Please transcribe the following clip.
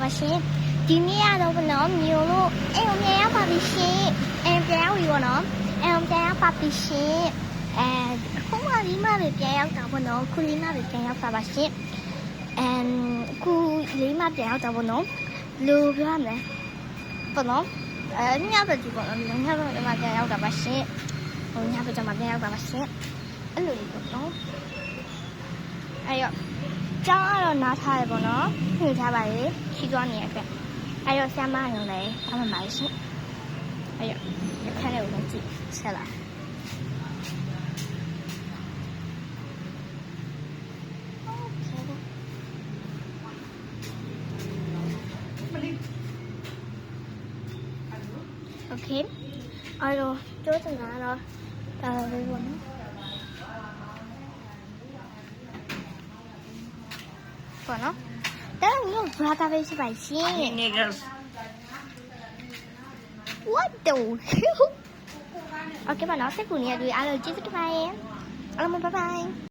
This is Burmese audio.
ပါရှင်ဒီနေ့ရတော့ဘနော်မျိုးလို့အိမ်ပြန်ရောက်ပါပြီရှင်အိမ်ပြန်ရောက်ပြီပေါ့နော်အိမ်ပြန်ရောက်ပါပြီရှင်ခုမှဒီမှပဲပြန်ရောက်တာပေါ့နော်ခုလေးမှပဲပြန်ရောက်တာပါရှင်ခုလေးမှပြန်ရောက်တာပေါ့နော်လူပြောရမယ်ပေါ့နော်ညဘက်ဒီပေါ့နော်ညဘက်မှပြန်ရောက်တာပါရှင်ဟိုညဘက်ကျမှပြန်ရောက်တာပါရှင်အဲ့လိုလေးပေါ့နော်အဲ့ရောကျောင်းကတော့နားထားရပေါ့နော်ဖြေထားပါလေခီးသွားနေရတဲ့အဲ့ရောဆရာမရုံလည်းအမှန်ပါရှင်အဲ့ရောခက်တဲ့ဦးလည်းကြည့်ဆက်လာโอเคအဲ့တော့ပြောချင်တာတော့ဒါပဲပေါ့နော်ပေါ့နော်ဒါမျိုးဘာသာပဲရှိပါရှင် Niggas. What the hell? Okay ပါနော်စိတ်ကူနေရတွေ့အားလုံးကျေးဇူးတင်ပါတယ်အားလုံး bye bye